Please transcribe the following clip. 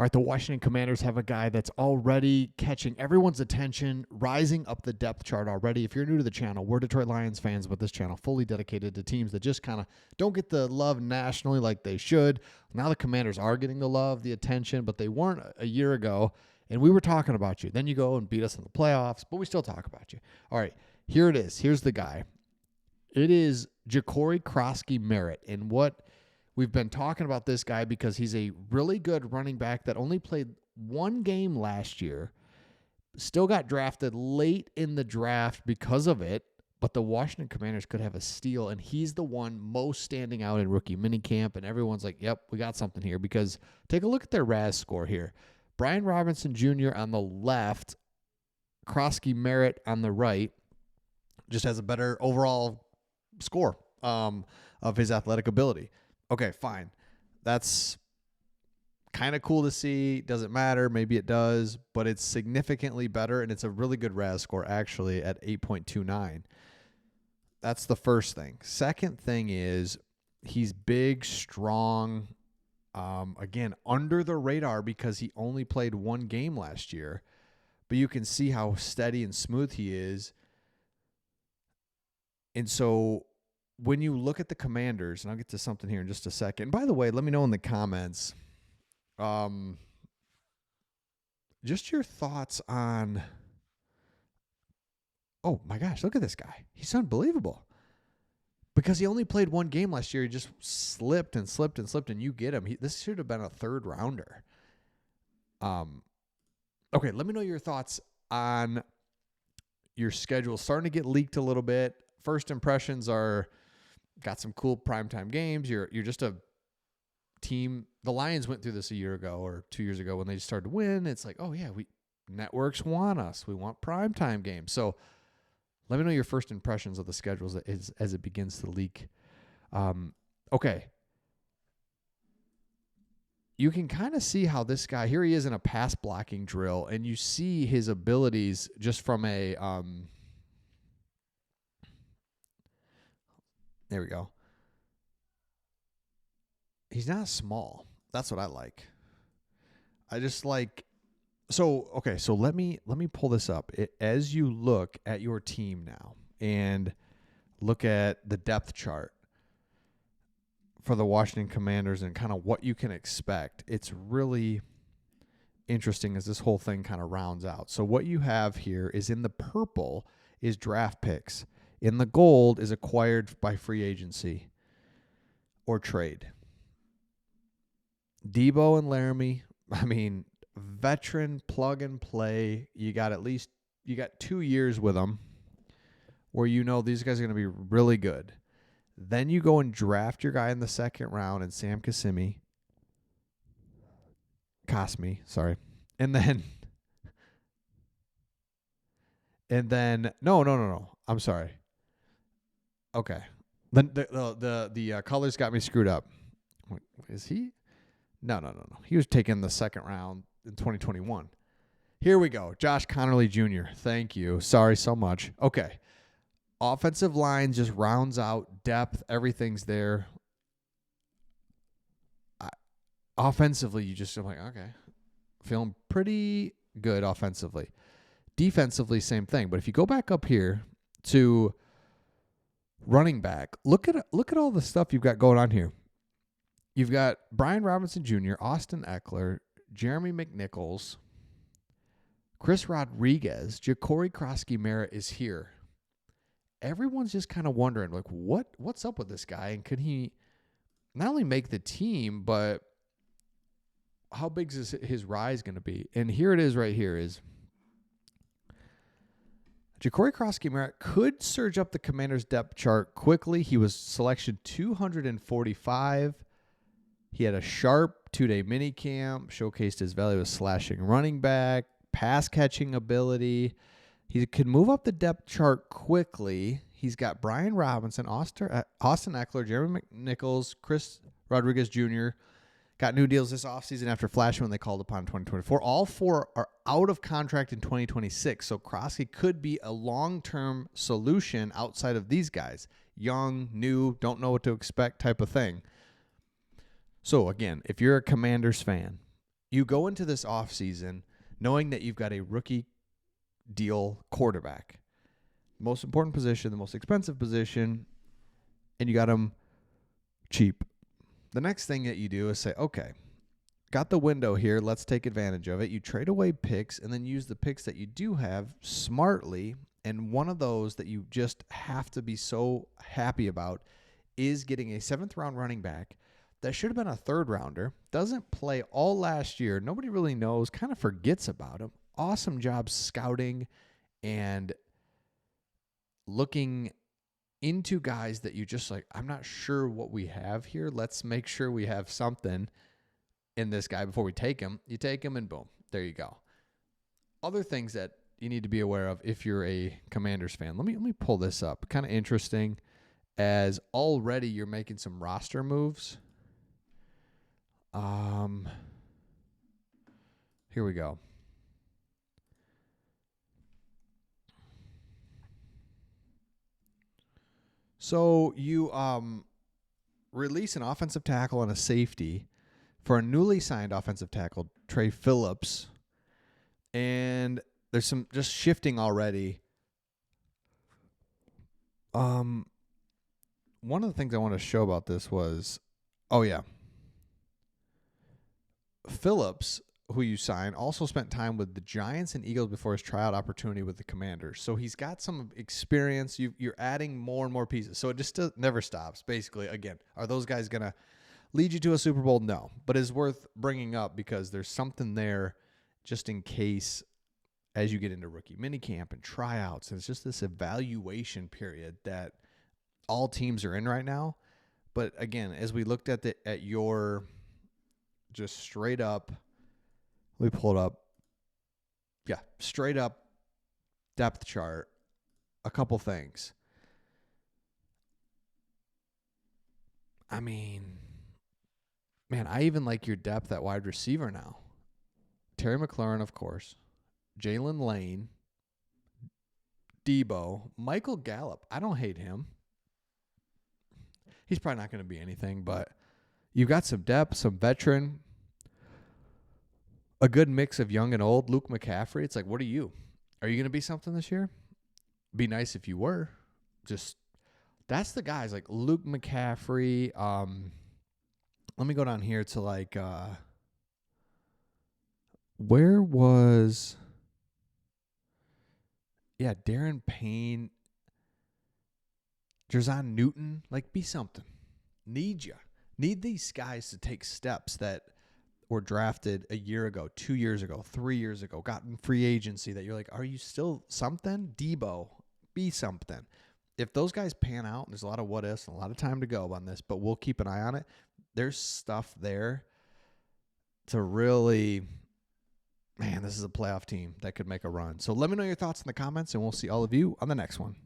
All right, the Washington Commanders have a guy that's already catching everyone's attention, rising up the depth chart already. If you're new to the channel, we're Detroit Lions fans, but this channel fully dedicated to teams that just kind of don't get the love nationally like they should. Now the Commanders are getting the love, the attention, but they weren't a year ago, and we were talking about you. Then you go and beat us in the playoffs, but we still talk about you. All right, here it is. Here's the guy. It is Ja'Cory Krosky-Merritt, and what we've been talking about this guy because he's a really good running back that only played one game last year, still got drafted late in the draft because of it, but the Washington Commanders could have a steal, and he's the one most standing out in rookie minicamp, and everyone's like, yep, we got something here because take a look at their RAS score here. Brian Robinson Jr. on the left, Krosky-Merritt on the right, just has a better overall score of his athletic ability. Okay, fine. That's kind of cool to see. Doesn't matter. Maybe it does, but it's significantly better, and it's a really good RAS score, actually, at 8.29. That's the first thing. Second thing is he's big, strong, again, under the radar because he only played one game last year, but you can see how steady and smooth he is. And so when you look at the Commanders, and I'll get to something here in just a second. By the way, let me know in the comments, just your thoughts on, oh my gosh, look at this guy. He's unbelievable. Because he only played one game last year, he just slipped, and you get him. This should have been a third rounder. Okay, let me know your thoughts on your schedule. Starting to get leaked a little bit. First impressions are, got some cool primetime games. You're just a team. The Lions went through this a year ago or 2 years ago when they started to win. It's like, oh yeah, networks want us. We want primetime games. So let me know your first impressions of the schedules as it begins to leak. Okay. You can kind of see how this guy, here he is in a pass blocking drill, and you see his abilities just from a, there we go. He's not small. That's what I like. I just like, so let me pull this up. As you look at your team now and look at the depth chart for the Washington Commanders and kind of what you can expect, it's really interesting as this whole thing kind of rounds out. So what you have here is in the purple is draft picks. In the gold is acquired by free agency or trade. Debo and Laramie, I mean, veteran plug and play. You got 2 years with them where you know these guys are going to be really good. Then you go and draft your guy in the second round and Sam Cosmi, And then no. I'm sorry. Okay. Then the colors got me screwed up. Is he? No. He was taken the second round in 2021. Here we go. Josh Connerly Jr. Thank you. Sorry so much. Okay. Offensive line just rounds out depth. Everything's there. Offensively, I'm like, okay. Feeling pretty good offensively. Defensively, same thing. But if you go back up here to running back, look at all the stuff you've got going on here. You've got Brian Robinson Jr., Austin Eckler, Jeremy McNichols, Chris Rodriguez, Ja'Cory Krosky-Merritt is here. Everyone's just kind of wondering, like, what's up with this guy? And could he not only make the team, but how big is his rise going to be? And here it is right here is Ja'Cory Krosky-Merritt could surge up the Commanders' depth chart quickly. He was selection 245. He had a sharp 2-day minicamp, showcased his value as slashing running back, pass catching ability. He could move up the depth chart quickly. He's got Brian Robinson, Austin Eckler, Jeremy McNichols, Chris Rodriguez Jr. Got new deals this offseason after flashing when they called upon 2024. All four are out of contract in 2026, so Krosky could be a long-term solution outside of these guys. Young, new, don't know what to expect type of thing. So, again, if you're a Commanders fan you go into this offseason knowing that you've got a rookie deal quarterback, most important position, the most expensive position, and you got him cheap. The next thing that you do is say, okay, got the window here. Let's take advantage of it. You trade away picks and then use the picks that you do have smartly. And one of those that you just have to be so happy about is getting a 7th round running back that should have been a 3rd rounder. Doesn't play all last year. Nobody really knows, kind of forgets about him. Awesome job scouting and looking into guys that you just like, I'm not sure what we have here. Let's make sure we have something in this guy before we take him. You take him and boom, there you go. Other things that you need to be aware of if you're a Commanders fan. Let me pull this up. Kind of interesting as already you're making some roster moves. Here we go. So you release an offensive tackle and a safety for a newly signed offensive tackle, Trey Phillips. And there's some just shifting already. One of the things I want to show about this was, Phillips, who you signed, also spent time with the Giants and Eagles before his tryout opportunity with the Commanders. So he's got some experience. You're adding more and more pieces. So it just never stops, basically. Again, are those guys going to lead you to a Super Bowl? No. But it's worth bringing up because there's something there just in case as you get into rookie minicamp and tryouts. And it's just this evaluation period that all teams are in right now. But again, as we looked at your just straight up, let me pull it up. Yeah, straight up depth chart. A couple things. I mean, man, I even like your depth at wide receiver now. Terry McLaurin, of course. Jalen Lane. Debo. Michael Gallup. I don't hate him. He's probably not going to be anything, but you've got some depth, some veteran, a good mix of young and old. Luke McCaffrey. It's like, what are you? Are you going to be something this year? Be nice if you were. Just, that's the guys like Luke McCaffrey. Let me go down here to like, where was, Darren Payne, Jerzon Newton. Like, be something. Need you. Need these guys to take steps that were drafted a year ago, 2 years ago, 3 years ago, gotten free agency that you're like, are you still something? Debo, be something. If those guys pan out, and there's a lot of what ifs and a lot of time to go on this, but we'll keep an eye on it. There's stuff there to really, man, this is a playoff team that could make a run. So let me know your thoughts in the comments, and we'll see all of you on the next one.